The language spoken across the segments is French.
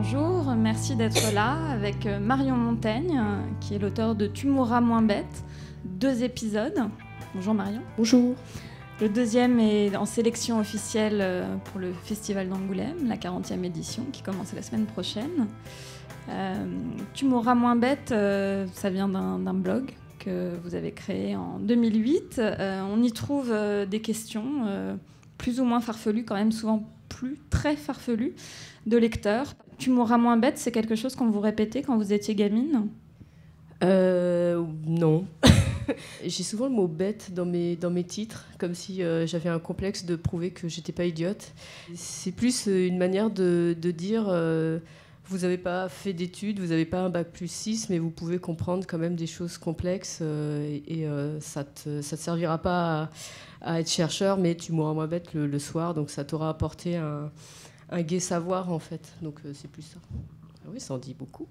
bonjour, merci d'être là avec Marion Montaigne, qui est l'auteur de Tu mourras moins bête, 2 épisodes. Bonjour Marion. Bonjour. Le deuxième est en sélection officielle pour le Festival d'Angoulême, la 40e édition, qui commence la semaine prochaine. Tu mourras moins bête, ça vient d'un blog que vous avez créé en 2008. On y trouve des questions plus ou moins farfelues, quand même souvent très farfelues, de lecteurs. Tu mourras moins bête, c'est quelque chose qu'on vous répétait quand vous étiez gamine ? Non. J'ai souvent le mot bête dans mes titres, comme si j'avais un complexe de prouver que j'étais pas idiote. C'est plus une manière de dire vous n'avez pas fait d'études, vous n'avez pas un bac+6, mais vous pouvez comprendre quand même des choses complexes et ça te servira pas à être chercheur, mais tu mourras moins bête le soir, donc ça t'aura apporté un gai savoir en fait. Donc c'est plus ça. Ah oui, ça en dit beaucoup.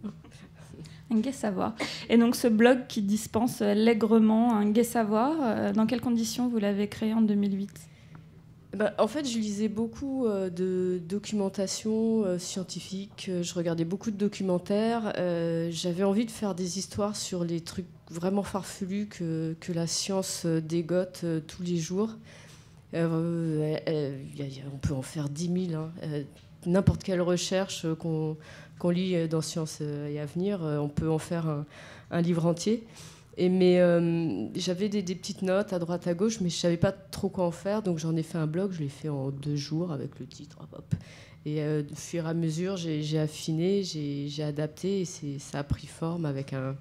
Un gai savoir. Et donc ce blog qui dispense allègrement un gai savoir, dans quelles conditions vous l'avez créé en 2008 ? En fait, je lisais beaucoup de documentation scientifique, je regardais beaucoup de documentaires. J'avais envie de faire des histoires sur les trucs vraiment farfelus que la science dégote tous les jours. On peut en faire 10 000. N'importe quelle recherche qu'on lit dans Science et Avenir, on peut en faire un livre entier. Mais j'avais des petites notes à droite à gauche, mais je ne savais pas trop quoi en faire, donc j'en ai fait un blog, je l'ai fait en 2 jours avec le titre. Hop. Et au fur et à mesure, j'ai affiné, j'ai adapté, et ça a pris forme avec un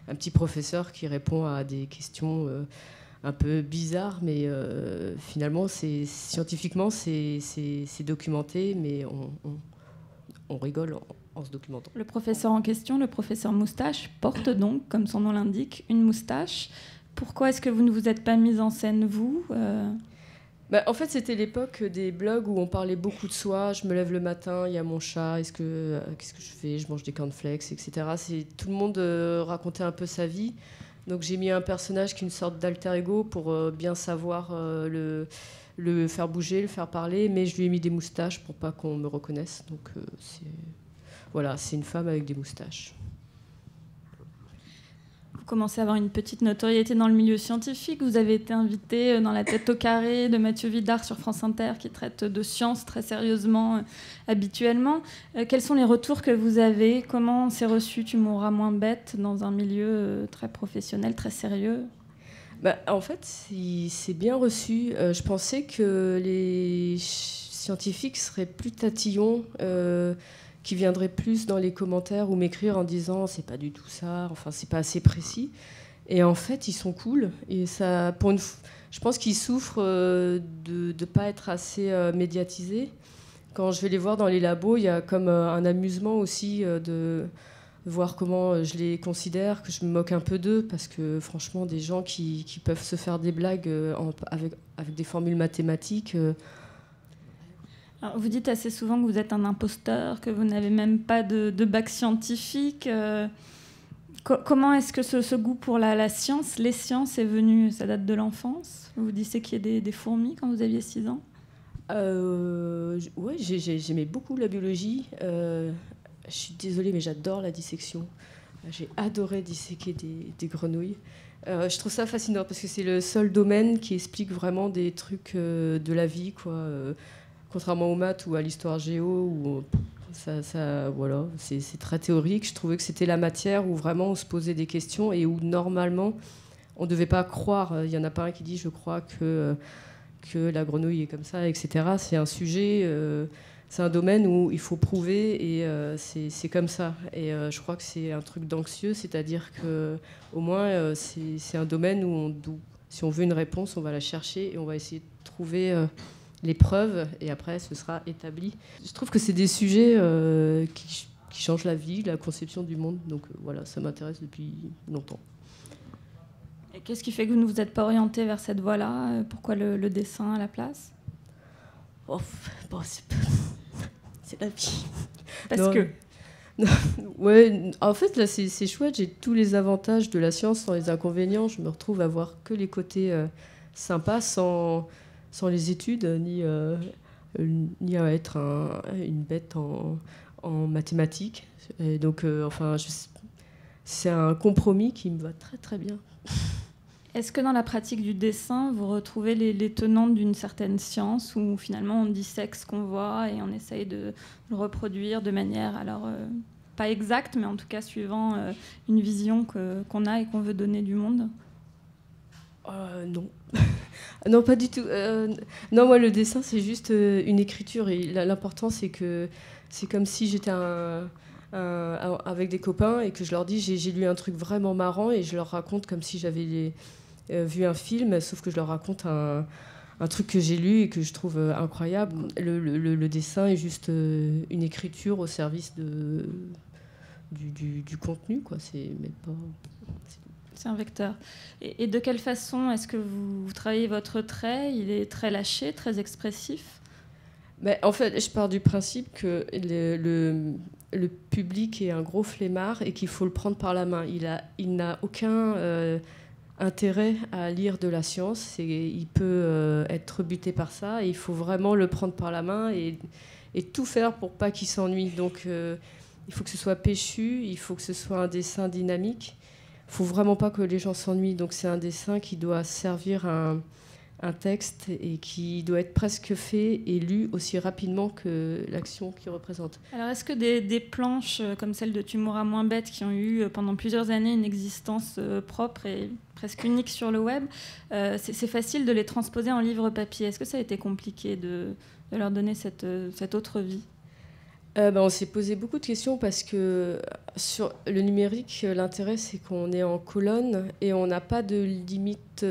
petit professeur qui répond à des questions un peu bizarres, mais finalement, scientifiquement, c'est documenté, mais on rigole en se documentant. Le professeur en question, le professeur Moustache, porte donc, comme son nom l'indique, une moustache. Pourquoi est-ce que vous ne vous êtes pas mise en scène, vous En fait, c'était l'époque des blogs où on parlait beaucoup de soi. Je me lève le matin, il y a mon chat, qu'est-ce que je fais ? Je mange des cornflakes, etc. Tout le monde racontait un peu sa vie. Donc j'ai mis un personnage qui est une sorte d'alter ego pour bien savoir le faire bouger, le faire parler, mais je lui ai mis des moustaches pour pas qu'on me reconnaisse. Donc c'est une femme avec des moustaches. Vous commencez à avoir une petite notoriété dans le milieu scientifique. Vous avez été invité dans La tête au carré de Mathieu Vidard sur France Inter, qui traite de science très sérieusement habituellement. Quels sont les retours que vous avez ? Comment s'est reçu Tu mourras moins bête dans un milieu très professionnel, très sérieux ? En fait, c'est bien reçu. Je pensais que les scientifiques seraient plus tatillons, qui viendraient plus dans les commentaires ou m'écrire en disant c'est pas du tout ça, enfin c'est pas assez précis. Et en fait, ils sont cool. Et ça, je pense qu'ils souffrent de ne pas être assez médiatisés. Quand je vais les voir dans les labos, il y a comme un amusement aussi de voir comment je les considère, que je me moque un peu d'eux, parce que franchement, des gens qui peuvent se faire des blagues avec des formules mathématiques. Alors, vous dites assez souvent que vous êtes un imposteur, que vous n'avez même pas de bac scientifique. Comment est-ce que ce goût pour la science, les sciences, est venu ? Ça date de l'enfance ? Vous disseciez des fourmis quand vous aviez 6 ans ? Ouais, j'aimais beaucoup la biologie. Je suis désolée, mais j'adore la dissection. J'ai adoré disséquer des grenouilles. Je trouve ça fascinant parce que c'est le seul domaine qui explique vraiment des trucs de la vie, quoi. Contrairement aux maths ou à l'histoire géo, où voilà, c'est très théorique. Je trouvais que c'était la matière où vraiment on se posait des questions et où normalement on ne devait pas croire. Il n'y en a pas un qui dit je crois que la grenouille est comme ça, etc. C'est un sujet, c'est un domaine où il faut prouver et c'est comme ça. Et je crois que c'est un truc d'anxieux, c'est-à-dire qu'au moins c'est un domaine où si on veut une réponse, on va la chercher et on va essayer de trouver les preuves et après ce sera établi. Je trouve que c'est des sujets qui changent la vie, la conception du monde. Donc voilà, ça m'intéresse depuis longtemps. Et qu'est-ce qui fait que vous ne vous êtes pas orienté vers cette voie-là ? Pourquoi le dessin à la place ? C'est la vie. Parce que ouais, en fait, là, c'est chouette. J'ai tous les avantages de la science sans les inconvénients. Je me retrouve à voir que les côtés sympas sans les études, ni à être une bête en mathématiques. Et donc, c'est un compromis qui me va très très bien. Est-ce que dans la pratique du dessin, vous retrouvez les tenants d'une certaine science où finalement on dissèque ce qu'on voit et on essaye de le reproduire de manière, alors pas exacte, mais en tout cas suivant une vision qu'on a et qu'on veut donner du monde ? Non. Non, pas du tout. Non, moi, le dessin, c'est juste une écriture. Et l'important, c'est que c'est comme si j'étais avec des copains et que je leur dis j'ai lu un truc vraiment marrant et je leur raconte comme si j'avais vu un film, sauf que je leur raconte un truc que j'ai lu et que je trouve incroyable. Le dessin est juste une écriture au service du contenu, quoi. C'est un vecteur. Et de quelle façon est-ce que vous travaillez votre trait ? Il est très lâché, très expressif ? En fait, je pars du principe que le public est un gros flemmard et qu'il faut le prendre par la main. Il n'a aucun intérêt à lire de la science. Il peut être buté par ça. Et il faut vraiment le prendre par la main et tout faire pour pas qu'il s'ennuie. Donc, il faut que ce soit péchu, il faut que ce soit un dessin dynamique. Il ne faut vraiment pas que les gens s'ennuient. Donc, c'est un dessin qui doit servir un texte et qui doit être presque fait et lu aussi rapidement que l'action qu'il représente. Alors, est-ce que des planches comme celle de Tu mourras moins bête, qui ont eu pendant plusieurs années une existence propre et presque unique sur le web, c'est facile de les transposer en livre papier ? Est-ce que ça a été compliqué de leur donner cette autre vie ? On s'est posé beaucoup de questions parce que sur le numérique, l'intérêt, c'est qu'on est en colonne et on n'a pas de limite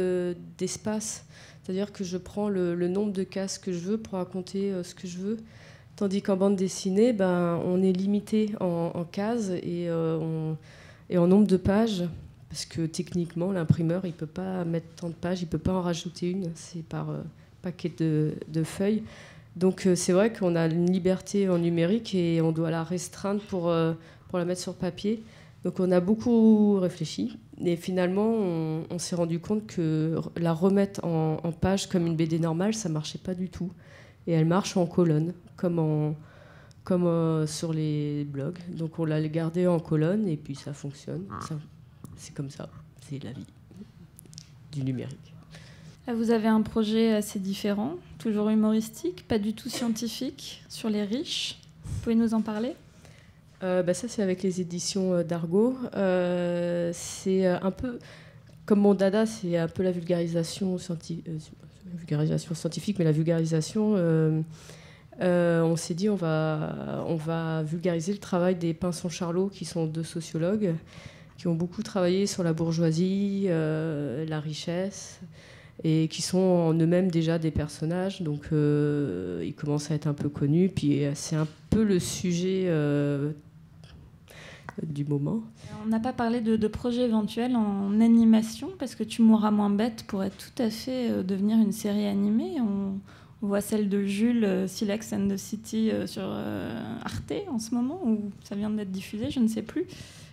d'espace. C'est-à-dire que je prends le nombre de cases que je veux pour raconter ce que je veux. Tandis qu'en bande dessinée, on est limité en cases et en nombre de pages. Parce que techniquement, l'imprimeur, il ne peut pas mettre tant de pages, il ne peut pas en rajouter une. C'est par paquet de feuilles. Donc c'est vrai qu'on a une liberté en numérique et on doit la restreindre pour la mettre sur papier. Donc on a beaucoup réfléchi et finalement on s'est rendu compte que la remettre en page comme une BD normale, ça marchait pas du tout. Et elle marche en colonne, comme sur les blogs. Donc on l'a gardée en colonne et puis ça fonctionne. C'est comme ça, c'est la vie du numérique. Vous avez un projet assez différent, toujours humoristique, pas du tout scientifique, sur les riches. Vous pouvez nous en parler ? Ça, c'est avec les éditions d'Argo. C'est un peu... Comme mon dada, c'est un peu la vulgarisation scientifique, mais la vulgarisation... on s'est dit, on va vulgariser le travail des Pinson-Charlot, qui sont 2 sociologues, qui ont beaucoup travaillé sur la bourgeoisie, la richesse... et qui sont en eux-mêmes déjà des personnages, donc ils commencent à être un peu connus, puis c'est un peu le sujet du moment. On n'a pas parlé de projets éventuels en animation, parce que Tu mourras moins bête pourrait tout à fait devenir une série animée. On voit celle de Jules, Silex and the City, sur Arte en ce moment, où ça vient d'être diffusé, je ne sais plus.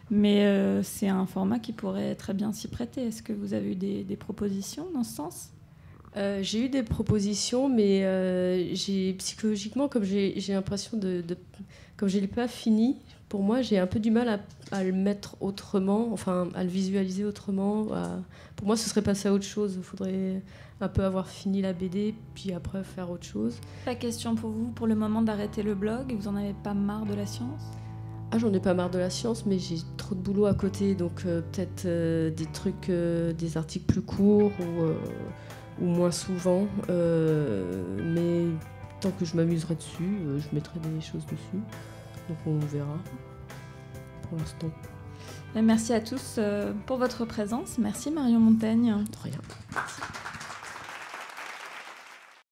Mais c'est un format qui pourrait très bien s'y prêter. Est-ce que vous avez eu des propositions dans ce sens ? J'ai eu des propositions, mais psychologiquement, comme j'ai l'impression comme je ne l'ai pas fini, pour moi, j'ai un peu du mal à le mettre autrement, enfin, à le visualiser autrement. Pour moi, ce serait passer à autre chose. Il faudrait un peu avoir fini la BD, puis après faire autre chose. Pas question pour vous, pour le moment, d'arrêter le blog ? Vous n'en avez pas marre de la science ? J'en ai pas marre de la science, mais j'ai trop de boulot à côté, donc peut-être des trucs, des articles plus courts ou moins souvent. Mais tant que je m'amuserai dessus, je mettrai des choses dessus. Donc on verra pour l'instant. Merci à tous pour votre présence. Merci Marion Montaigne. De rien.